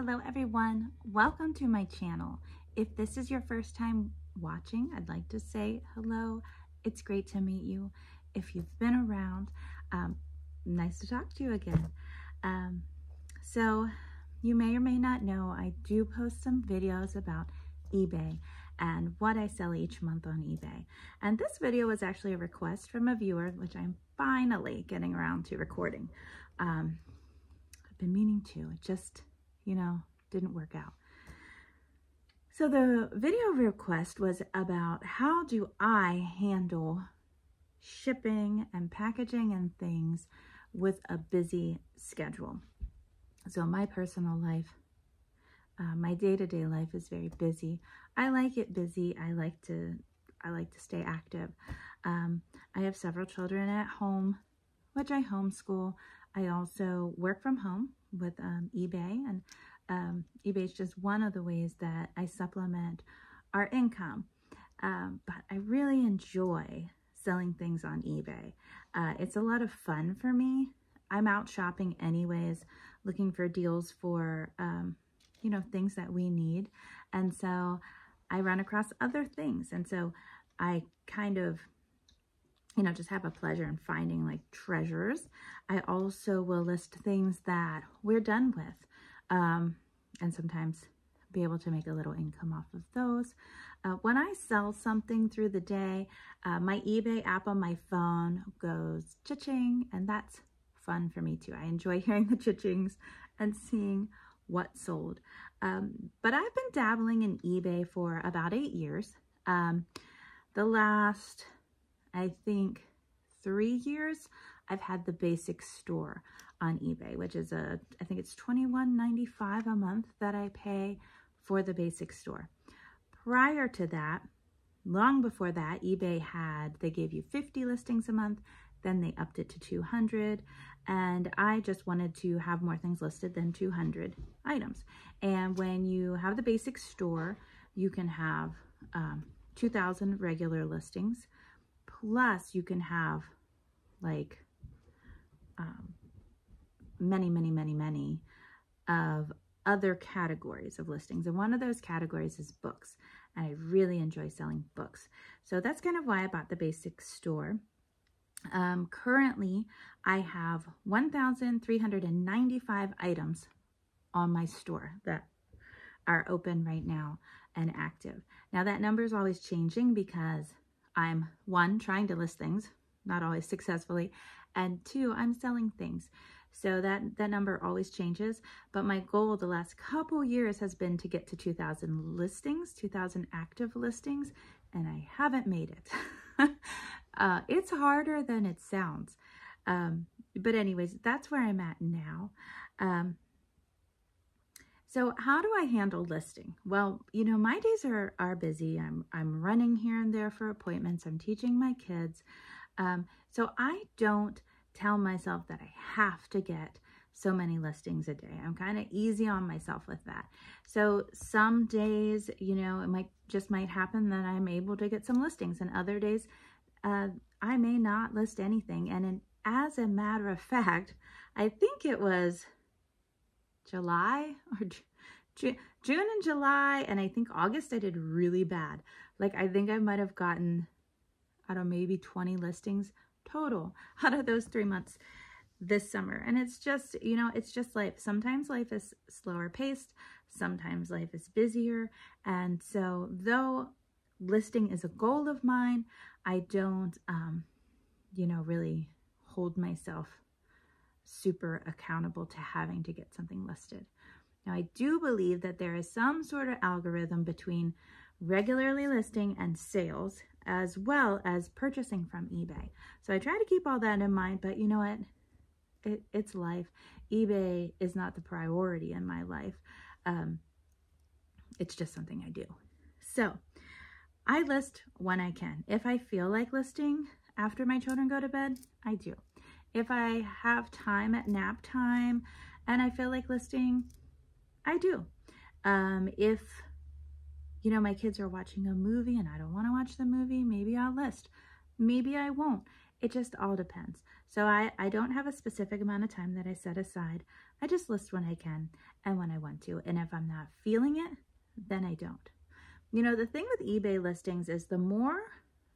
Hello everyone, welcome to my channel. If this is your first time watching, I'd like to say hello. It's great to meet you. If you've been around, nice to talk to you again. So you may or may not know, I do post some videos about eBay and what I sell each month on eBay. And this video was actually a request from a viewer, which I'm finally getting around to recording. I've been meaning to, it just, didn't work out. So the video request was about how do I handle shipping and packaging and things with a busy schedule. So my personal life, my day-to-day life is very busy. I like it busy. I like to stay active. I have several children at home, which I homeschool. I also work from home with eBay, and eBay is just one of the ways that I supplement our income. But I really enjoy selling things on eBay. It's a lot of fun for me. I'm out shopping anyways, looking for deals for, things that we need. And so I run across other things. And so I kind of, just have a pleasure in finding like treasures. I also will list things that we're done with. And sometimes be able to make a little income off of those. When I sell something through the day, my eBay app on my phone goes cha-ching, and that's fun for me too. I enjoy hearing the cha-chings and seeing what sold. But I've been dabbling in eBay for about 8 years. The last, I think, 3 years, I've had the basic store on eBay, which is I think it's $21.95 a month that I pay for the basic store. Prior to that, long before that, eBay they gave you 50 listings a month, then they upped it to 200, and I just wanted to have more things listed than 200 items. And when you have the basic store, you can have 2,000 regular listings, plus you can have like many of other categories of listings. And one of those categories is books. And I really enjoy selling books. So that's kind of why I bought the basic store. Currently, I have 1,395 items on my store that are open right now and active. Now that number is always changing because I'm, one, trying to list things, not always successfully, and two, I'm selling things. So that number always changes, but my goal the last couple years has been to get to 2,000 listings, 2,000 active listings, and I haven't made it. It's harder than it sounds. But anyways, that's where I'm at now. So how do I handle listing? Well, my days are busy. I'm running here and there for appointments. I'm teaching my kids. So I don't tell myself that I have to get so many listings a day. I'm kind of easy on myself with that. So some days, it might happen that I'm able to get some listings, and other days I may not list anything. And as a matter of fact, I think it was July or June and July, and I think August I did really bad. Like I think I might have gotten, I don't know, maybe 20 listings total out of those 3 months this summer. And it's just, it's just life. Sometimes life is slower paced, sometimes life is busier. And so though listing is a goal of mine, I don't, really hold myself super accountable to having to get something listed. Now, I do believe that there is some sort of algorithm between regularly listing and sales, as well as purchasing from eBay. So I try to keep all that in mind, but you know what? It's life. eBay is not the priority in my life. It's just something I do. So I list when I can. If I feel like listing after my children go to bed, I do. If I have time at nap time and I feel like listing, I do. If my kids are watching a movie and I don't want to watch the movie, maybe I'll list. Maybe I won't. It just all depends. So I don't have a specific amount of time that I set aside, I just list when I can and when I want to. And if I'm not feeling it, then I don't. You know, the thing with eBay listings is the more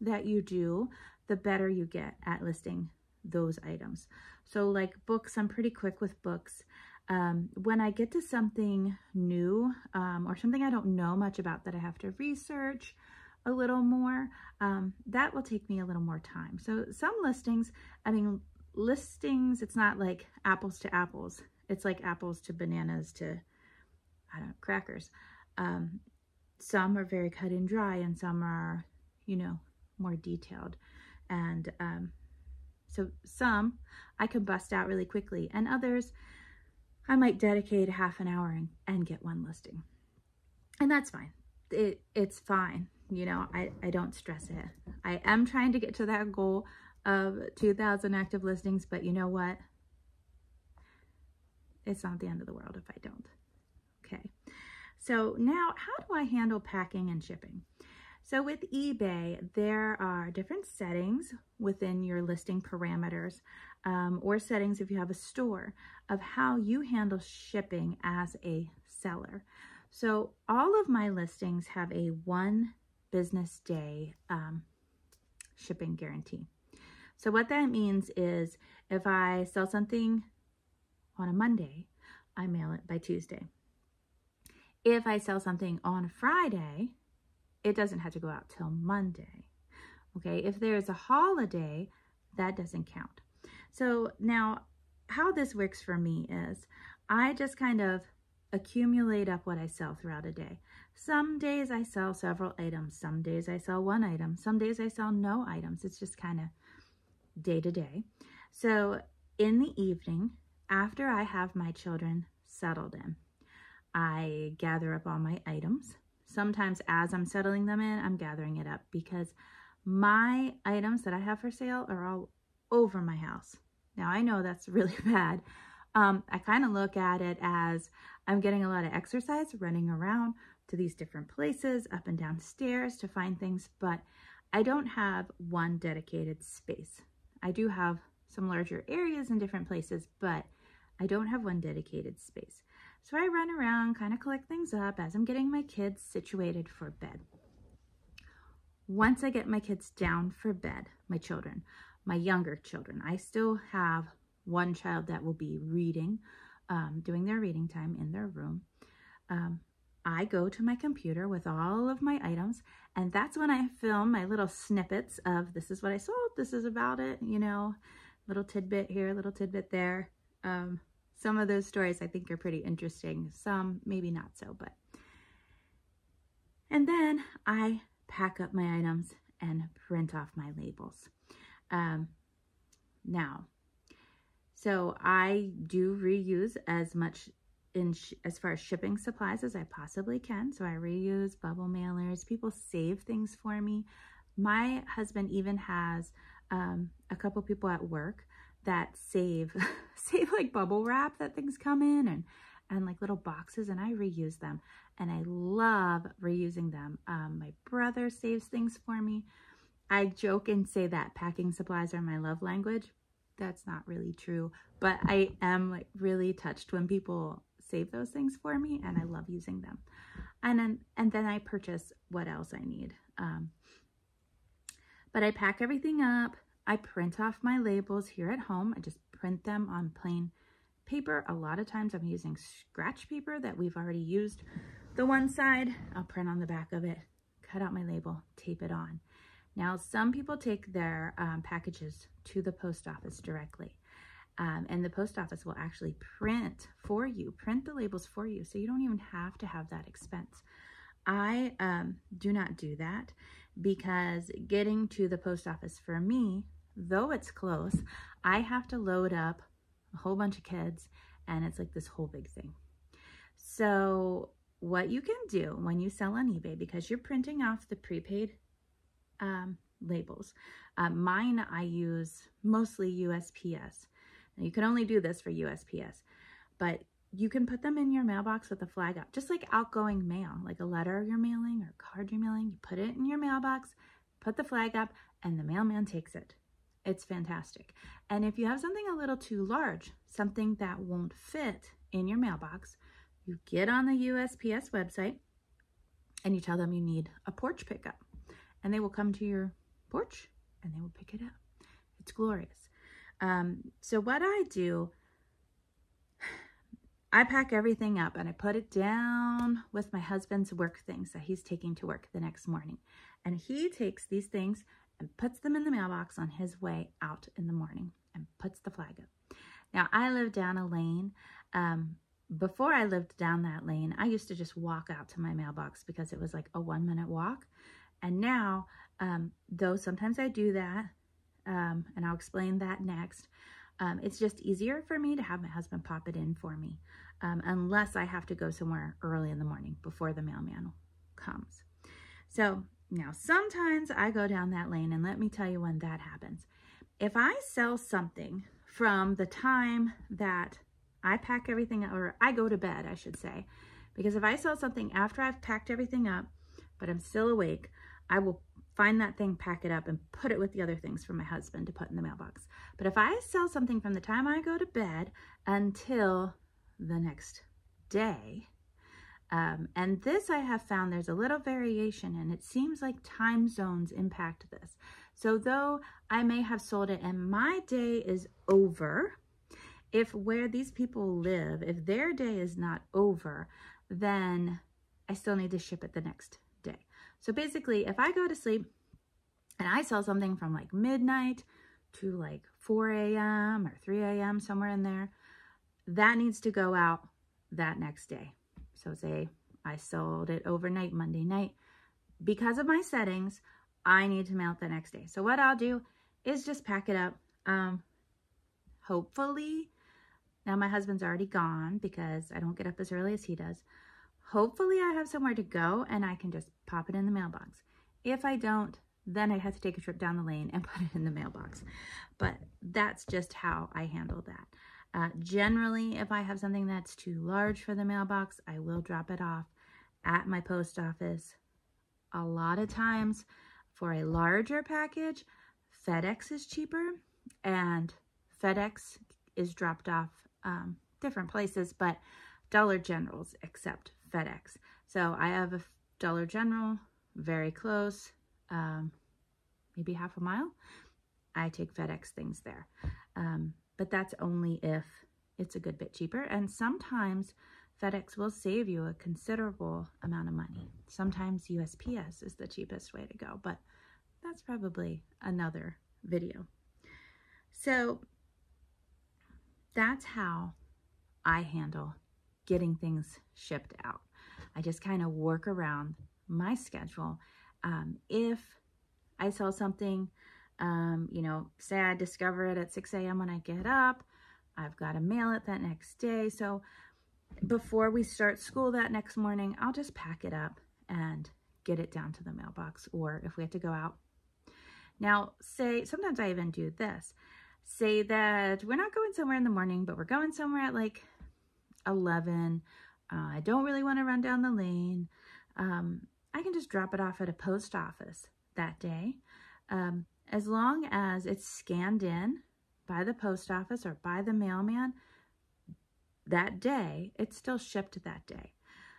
that you do, the better you get at listing those items. So like books, I'm pretty quick with books. When I get to something new or something I don't know much about that I have to research a little more, that will take me a little more time. So some listings, it's not like apples to apples. It's like apples to bananas to, I don't know, crackers. Some are very cut and dry and some are, you know, more detailed. And so some I can bust out really quickly, and others I might dedicate half an hour and get one listing. And that's fine. It's fine. You know, I don't stress it. I am trying to get to that goal of 2,000 active listings, but you know what? It's not the end of the world if I don't. Okay. So now, how do I handle packing and shipping? So with eBay, there are different settings within your listing parameters or settings if you have a store of how you handle shipping as a seller. So all of my listings have a 1 business day shipping guarantee. So what that means is if I sell something on a Monday, I mail it by Tuesday. If I sell something on Friday, it doesn't have to go out till Monday. Okay, if there's a holiday, that doesn't count. So now how this works for me is I just kind of accumulate up what I sell throughout a day. Some days I sell several items. Some days I sell 1 item. Some days I sell no items. It's just kind of day to day. So in the evening, after I have my children settled in, I gather up all my items. Sometimes as I'm settling them in, I'm gathering it up because my items that I have for sale are all over my house. Now I know that's really bad. I kind of look at it as I'm getting a lot of exercise running around to these different places, up and down stairs to find things, but I don't have one dedicated space. I do have some larger areas in different places, but I don't have one dedicated space. So I run around, kind of collect things up as I'm getting my kids situated for bed. Once I get my kids down for bed, my children, my younger children, I still have one child that will be reading, doing their reading time in their room. I go to my computer with all of my items, and that's when I film my little snippets of this is what I sold, this is about it, you know, little tidbit here, little tidbit there. Some of those stories I think are pretty interesting. Some maybe not so, but. And then I pack up my items and print off my labels. Now, so I do reuse as much as far as shipping supplies as I possibly can. So I reuse bubble mailers. People save things for me. My husband even has a couple people at work that save like bubble wrap that things come in and like little boxes, and I reuse them, and I love reusing them. My brother saves things for me. I joke and say that packing supplies are my love language. That's not really true, but I am like really touched when people save those things for me, and I love using them. And then I purchase what else I need. But I pack everything up. I print off my labels here at home. I just print them on plain paper. A lot of times I'm using scratch paper that we've already used. The one side, I'll print on the back of it, cut out my label, tape it on. Now, some people take their packages to the post office directly. And the post office will actually print the labels for you. So you don't even have to have that expense. I do not do that because getting to the post office for me, though it's close, I have to load up a whole bunch of kids, and it's like this whole big thing. So what you can do when you sell on eBay, because you're printing off the prepaid labels, mine I use mostly USPS. Now you can only do this for USPS, but you can put them in your mailbox with a flag up, just like outgoing mail, like a letter you're mailing or a card you're mailing. You put it in your mailbox, put the flag up, and the mailman takes it. It's fantastic. And if you have something a little too large, something that won't fit in your mailbox, you get on the USPS website and you tell them you need a porch pickup. And they will come to your porch and they will pick it up. It's glorious. So what I do, I pack everything up and I put it down with my husband's work things that he's taking to work the next morning. And he takes these things and puts them in the mailbox on his way out in the morning and puts the flag up. Now, I live down a lane. Before I lived down that lane, I used to just walk out to my mailbox because it was like a 1-minute walk. And now, though sometimes I do that, and I'll explain that next, it's just easier for me to have my husband pop it in for me, unless I have to go somewhere early in the morning before the mailman comes. So now sometimes I go down that lane, and let me tell you when that happens. If I sell something from the time that I pack everything up, or I go to bed, I should say, because if I sell something after I've packed everything up, but I'm still awake, I will find that thing, pack it up, and put it with the other things for my husband to put in the mailbox. But if I sell something from the time I go to bed until the next day, and this I have found there's a little variation, and it seems like time zones impact this. So though I may have sold it and my day is over, if where these people live, if their day is not over, then I still need to ship it the next day. So basically, if I go to sleep and I sell something from like midnight to like 4 a.m. or 3 a.m., somewhere in there, that needs to go out that next day. So say I sold it overnight, Monday night. Because of my settings, I need to mail it the next day. So what I'll do is just pack it up. Hopefully, now my husband's already gone because I don't get up as early as he does. Hopefully I have somewhere to go and I can just pop it in the mailbox. If I don't, then I have to take a trip down the lane and put it in the mailbox. But that's just how I handle that. Generally, if I have something that's too large for the mailbox, I will drop it off at my post office. A lot of times for a larger package, FedEx is cheaper, and FedEx is dropped off different places, but Dollar Generals accept FedEx. So I have a Dollar General very close, maybe half a mile. I take FedEx things there. But that's only if it's a good bit cheaper. And sometimes FedEx will save you a considerable amount of money. Sometimes USPS is the cheapest way to go, but that's probably another video. So that's how I handle getting things shipped out. I just kind of work around my schedule. If I sell something, you know, say I discover it at 6 a.m. when I get up, I've got to mail it that next day. So before we start school that next morning, I'll just pack it up and get it down to the mailbox, or if we have to go out. Now, say, sometimes I even do this. Say that we're not going somewhere in the morning, but we're going somewhere at like 11. I don't really want to run down the lane. I can just drop it off at a post office that day. As long as it's scanned in by the post office or by the mailman that day, it's still shipped that day.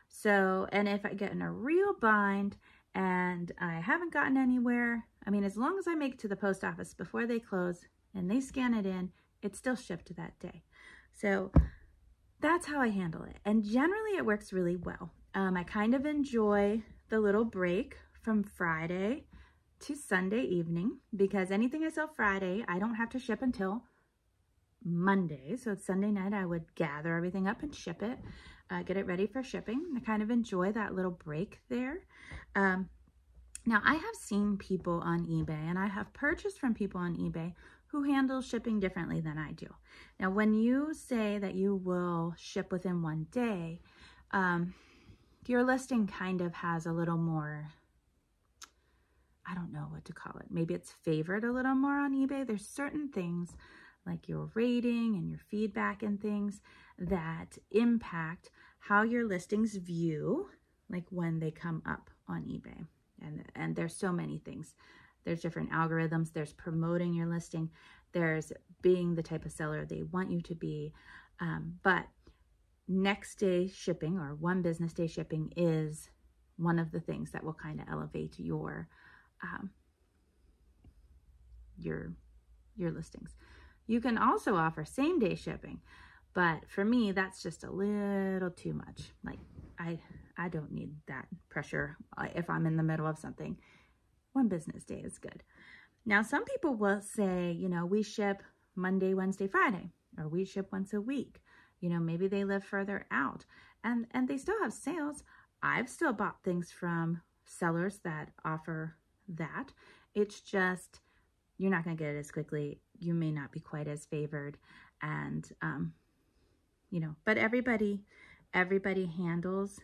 So, and if I get in a real bind and I haven't gotten anywhere, I mean, as long as I make it to the post office before they close and they scan it in, it's still shipped that day. So that's how I handle it. And generally it works really well. I kind of enjoy the little break from Friday to Sunday evening, because anything I sell Friday, I don't have to ship until Monday. So it's Sunday night, I would gather everything up and ship it, get it ready for shipping. I kind of enjoy that little break there. Now I have seen people on eBay, and I have purchased from people on eBay who handle shipping differently than I do. Now, when you say that you will ship within 1 day, your listing kind of has a little more, I don't know what to call it. Maybe it's favored a little more on eBay. There's certain things like your rating and your feedback and things that impact how your listings view, like when they come up on eBay. And there's so many things There's different algorithms. There's promoting your listing. There's being the type of seller they want you to be. But next day shipping, or one business day shipping, is one of the things that will kind of elevate your listings. You can also offer same day shipping, but for me, that's just a little too much. Like, I don't need that pressure if I'm in the middle of something. One business day is good. Now, some people will say, you know, we ship Monday, Wednesday, Friday, or we ship once a week. You know, maybe they live further out and they still have sales. I've still bought things from sellers that offer that. It's just, you're not going to get it as quickly. You may not be quite as favored. And, you know, but everybody handles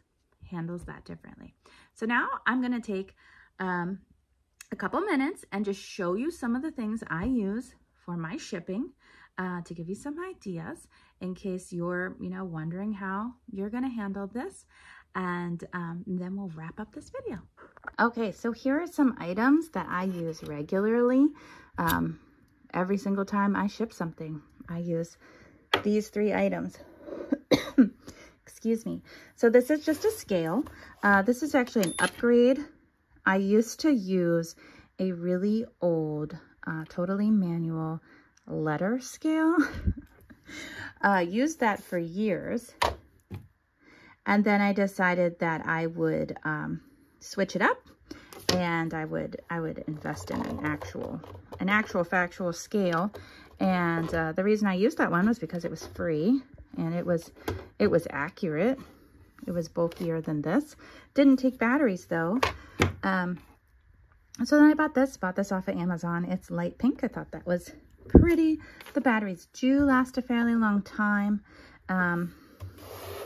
that differently. So now I'm going to take a couple minutes and just show you some of the things I use for my shipping, to give you some ideas in case you're, you know, wondering how you're going to handle this. And then we'll wrap up this video. Okay, so here are some items that I use regularly. Every single time I ship something, I use these 3 items. Excuse me. So this is just a scale. This is actually an upgrade. I used to use a really old, totally manual letter scale. Used that for years. And then I decided that I would switch it up, and I would invest in an actual factual scale. And the reason I used that one was because it was free, and it was accurate. It was bulkier than this. Didn't take batteries though. So then I bought this off of Amazon. It's light pink. I thought that was pretty. The batteries do last a fairly long time.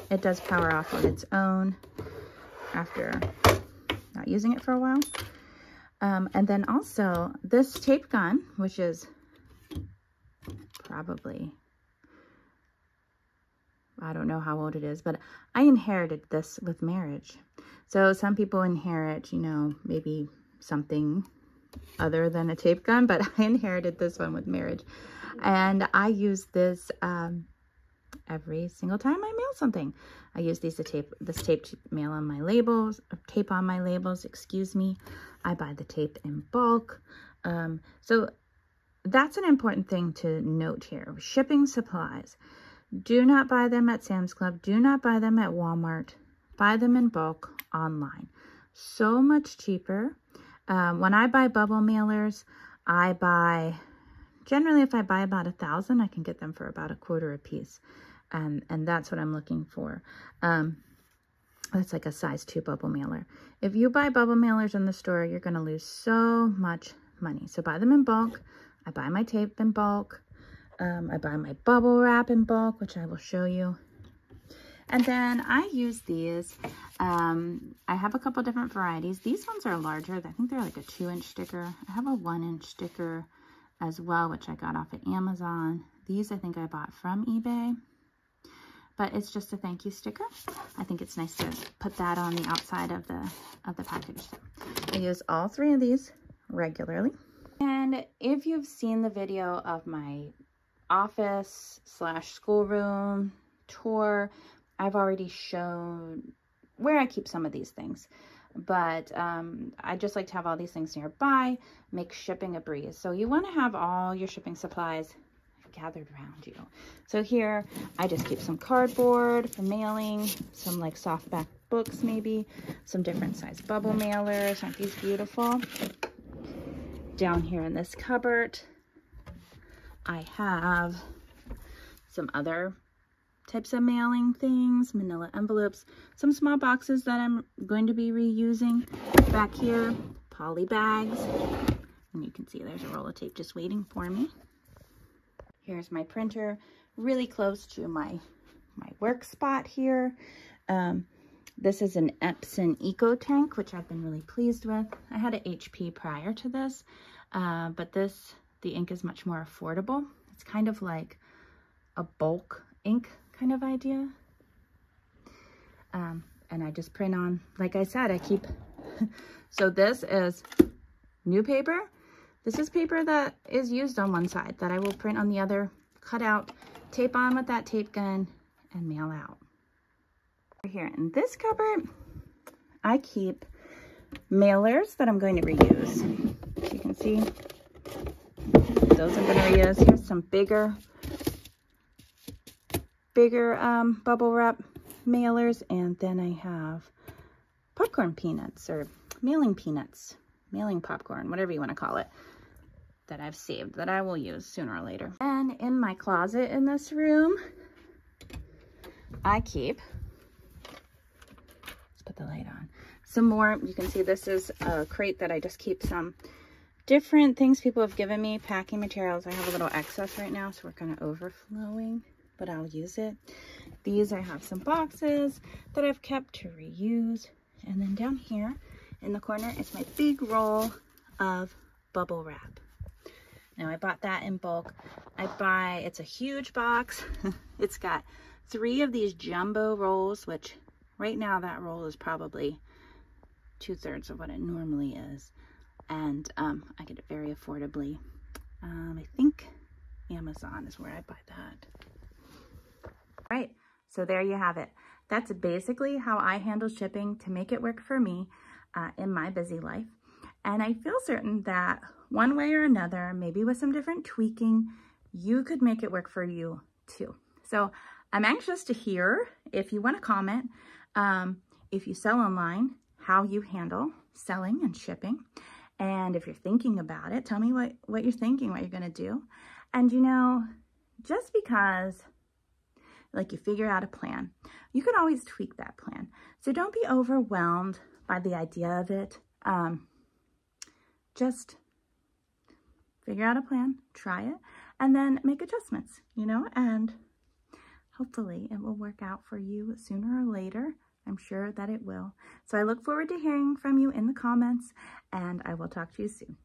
It does power off on its own after not using it for a while. And then also this tape gun, which is probably, I don't know how old it is, but I inherited this with marriage. So some people inherit, you know, maybe something other than a tape gun, but I inherited this one with marriage. And I use this every single time I mail something. I use this tape to mail on my labels, tape on my labels, excuse me. I buy the tape in bulk. So that's an important thing to note here. Shipping supplies. Do not buy them at Sam's Club. Do not buy them at Walmart. Buy them in bulk online. So much cheaper. When I buy bubble mailers, generally if I buy about 1,000, I can get them for about $1/4 a piece. And that's what I'm looking for. That's like a size 2 bubble mailer. If you buy bubble mailers in the store, you're going to lose so much money. So buy them in bulk. I buy my tape in bulk. I buy my bubble wrap in bulk, which I will show you. And then I use these. I have a couple different varieties. These ones are larger. I think they're like a 2-inch sticker. I have a 1-inch sticker as well, which I got off at Amazon. These I think I bought from eBay. But it's just a thank you sticker. I think it's nice to put that on the outside of the package. I use all 3 of these regularly. And if you've seen the video of my office / schoolroom tour, I've already shown where I keep some of these things. But I just like to have all these things nearby, make shipping a breeze. So you want to have all your shipping supplies gathered around you. So here I just keep some cardboard for mailing, some like softback books, maybe some different size bubble mailers. Aren't these beautiful? Down here in this cupboard I have some other types of mailing things, manila envelopes, some small boxes that I'm going to be reusing. Back here, poly bags, and you can see there's a roll of tape just waiting for me. Here's my printer, really close to my work spot here. This is an Epson Eco Tank, which I've been really pleased with. I had an HP prior to this, but the ink is much more affordable. It's kind of like a bulk ink kind of idea. And I just print on, like I said, I keep, so this is new paper. This is paper that is used on one side that I will print on the other, cut out, tape on with that tape gun, and mail out. Here in this cupboard, I keep mailers that I'm going to reuse. As you can see, those I'm going to reuse. Here's some bigger bubble wrap mailers, and then I have popcorn peanuts or mailing peanuts, mailing popcorn, whatever you want to call it, that I've saved that I will use sooner or later. And in my closet in this room, I keep, let's put the light on, some more. You can see this is a crate that I just keep some different things people have given me, packing materials. I have a little excess right now, so we're kind of overflowing, but I'll use it. These, I have some boxes that I've kept to reuse. And then down here in the corner is my big roll of bubble wrap. Now I bought that in bulk. It's a huge box. It's got 3 of these jumbo rolls, which right now that roll is probably 2/3 of what it normally is. And I get it very affordably. I think Amazon is where I buy that. All right, so there you have it. That's basically how I handle shipping to make it work for me in my busy life. And I feel certain that one way or another, maybe with some different tweaking, you could make it work for you too. So I'm anxious to hear, if you want to comment, if you sell online, how you handle selling and shipping. And if you're thinking about it, tell me what you're thinking, what you're going to do. And you know, just because like you figure out a plan, you can always tweak that plan. So don't be overwhelmed by the idea of it. Just figure out a plan, try it, and then make adjustments, you know, and hopefully it will work out for you sooner or later. I'm sure that it will. So I look forward to hearing from you in the comments, and I will talk to you soon.